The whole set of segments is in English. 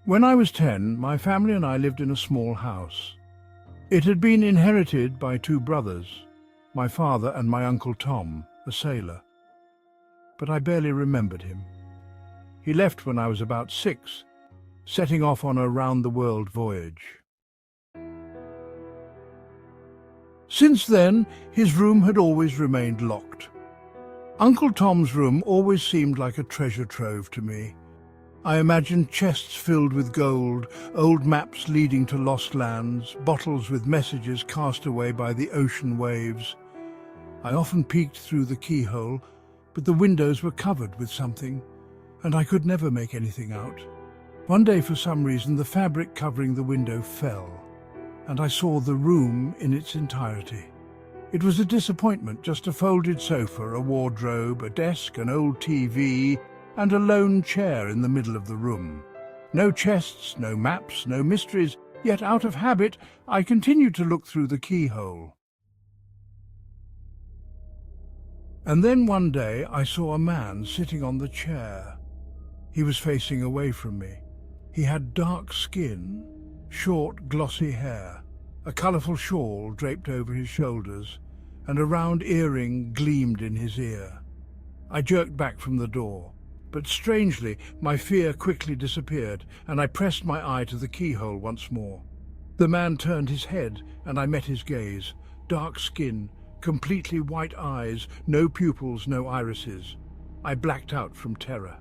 When I was 10, my family and I lived in a small house. It had been inherited by two brothers, my father and my Uncle Tom, a sailor. But I barely remembered him. He left when I was about 6, setting off on a round-the-world voyage. Since then, his room had always remained locked. Uncle Tom's room always seemed like a treasure trove to me. I imagined chests filled with gold, old maps leading to lost lands, bottles with messages cast away by the ocean waves. I often peeked through the keyhole, but the windows were covered with something, and I could never make anything out. One day, for some reason, the fabric covering the window fell, and I saw the room in its entirety. It was a disappointment, just a folded sofa, a wardrobe, a desk, an old TV, and a lone chair in the middle of the room. No chests, no maps, no mysteries, yet out of habit, I continued to look through the keyhole. And then one day I saw a man sitting on the chair. He was facing away from me. He had dark skin, short, glossy hair, a colourful shawl draped over his shoulders, and a round earring gleamed in his ear. I jerked back from the door. But strangely, my fear quickly disappeared, and I pressed my eye to the keyhole once more. The man turned his head, and I met his gaze. Dark skin, completely white eyes, no pupils, no irises. I blacked out from terror.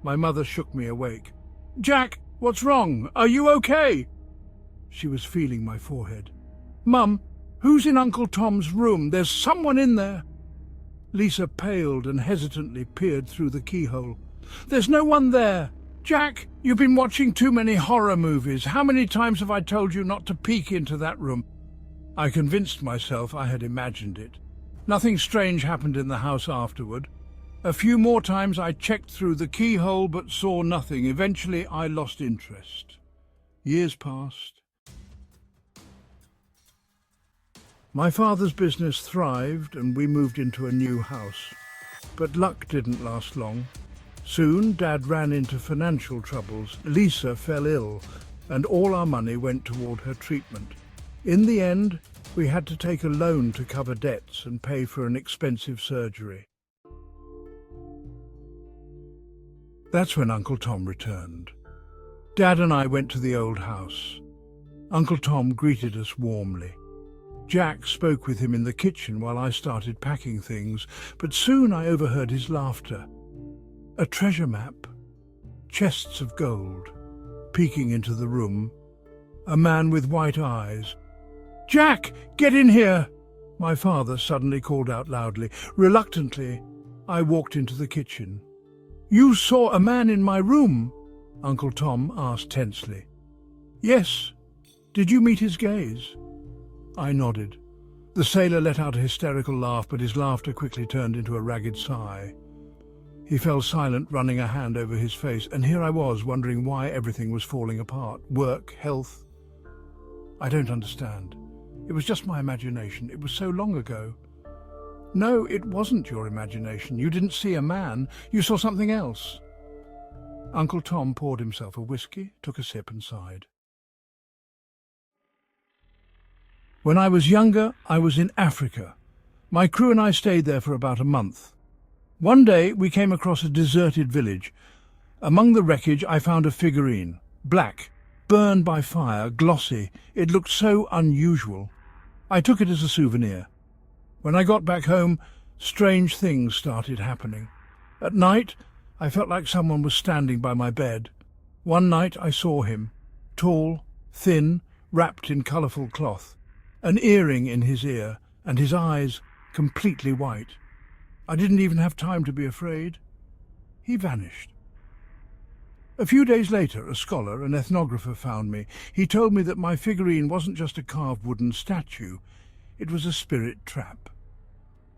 My mother shook me awake. "Jack, what's wrong? Are you okay?" She was feeling my forehead. "Mum, who's in Uncle Tom's room? There's someone in there." Lisa paled and hesitantly peered through the keyhole. "There's no one there. Jack, you've been watching too many horror movies. How many times have I told you not to peek into that room?" I convinced myself I had imagined it. Nothing strange happened in the house afterward. A few more times I checked through the keyhole but saw nothing. Eventually I lost interest. Years passed. My father's business thrived and we moved into a new house. But luck didn't last long. Soon, Dad ran into financial troubles. Lisa fell ill, and all our money went toward her treatment. In the end, we had to take a loan to cover debts and pay for an expensive surgery. That's when Uncle Tom returned. Dad and I went to the old house. Uncle Tom greeted us warmly. Jack spoke with him in the kitchen while I started packing things, but soon I overheard his laughter. A treasure map, chests of gold, peeking into the room, a man with white eyes. "Jack, get in here!" my father suddenly called out loudly. Reluctantly, I walked into the kitchen. "You saw a man in my room?" Uncle Tom asked tensely. "Yes. Did you meet his gaze?" I nodded. The sailor let out a hysterical laugh, but his laughter quickly turned into a ragged sigh. He fell silent, running a hand over his face, and here I was wondering why everything was falling apart. Work, health. "I don't understand. It was just my imagination. It was so long ago." "No, it wasn't your imagination. You didn't see a man. You saw something else." Uncle Tom poured himself a whiskey, took a sip and sighed. "When I was younger, I was in Africa. My crew and I stayed there for about a month. One day we came across a deserted village. Among the wreckage I found a figurine, black, burned by fire, glossy. It looked so unusual. I took it as a souvenir. When I got back home, strange things started happening. At night, I felt like someone was standing by my bed. One night I saw him, tall, thin, wrapped in colourful cloth, an earring in his ear, and his eyes completely white. I didn't even have time to be afraid. He vanished. A few days later, a scholar, an ethnographer, found me. He told me that my figurine wasn't just a carved wooden statue, it was a spirit trap.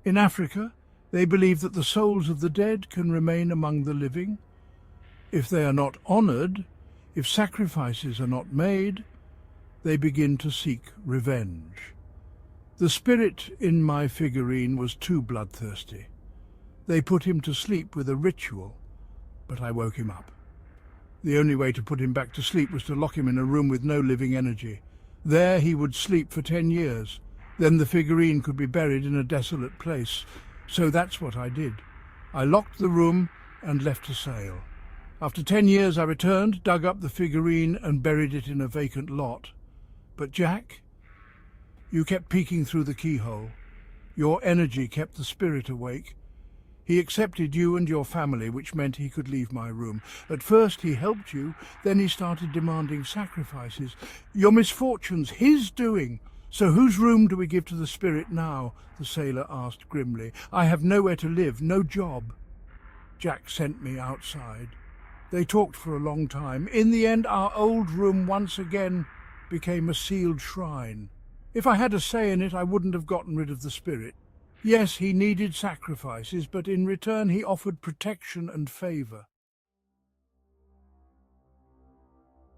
In Africa, they believe that the souls of the dead can remain among the living. If they are not honoured, if sacrifices are not made, they begin to seek revenge. The spirit in my figurine was too bloodthirsty. They put him to sleep with a ritual, but I woke him up. The only way to put him back to sleep was to lock him in a room with no living energy. There he would sleep for 10 years. Then the figurine could be buried in a desolate place. So that's what I did. I locked the room and left to sail. After 10 years I returned, dug up the figurine and buried it in a vacant lot. But Jack, you kept peeking through the keyhole. Your energy kept the spirit awake. He accepted you and your family, which meant he could leave my room. At first he helped you, then he started demanding sacrifices. Your misfortune's his doing. So whose room do we give to the spirit now? The sailor asked grimly. I have nowhere to live, no job. Jack sent me outside. They talked for a long time. In the end, our old room once again became a sealed shrine. If I had a say in it, I wouldn't have gotten rid of the spirit. Yes, he needed sacrifices, but in return he offered protection and favour.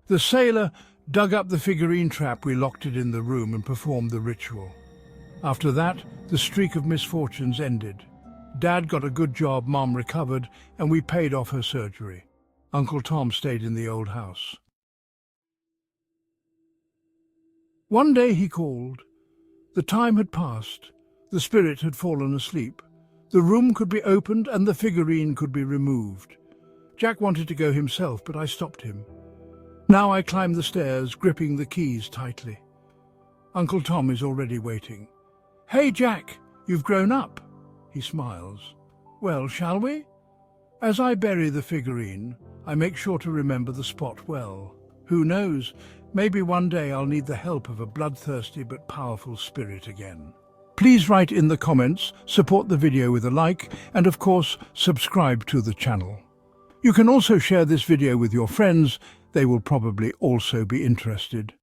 The sailor dug up the figurine trap, we locked it in the room and performed the ritual. After that, the streak of misfortunes ended. Dad got a good job, Mom recovered, and we paid off her surgery. Uncle Tom stayed in the old house. One day he called. The time had passed. The spirit had fallen asleep. The room could be opened and the figurine could be removed. Jack wanted to go himself, but I stopped him. Now I climb the stairs, gripping the keys tightly. Uncle Tom is already waiting. Hey, Jack, you've grown up. He smiles. Well, shall we? As I bury the figurine, I make sure to remember the spot well. Who knows, maybe one day I'll need the help of a bloodthirsty but powerful spirit again. Please write in the comments, support the video with a like, and of course, subscribe to the channel. You can also share this video with your friends. They will probably also be interested.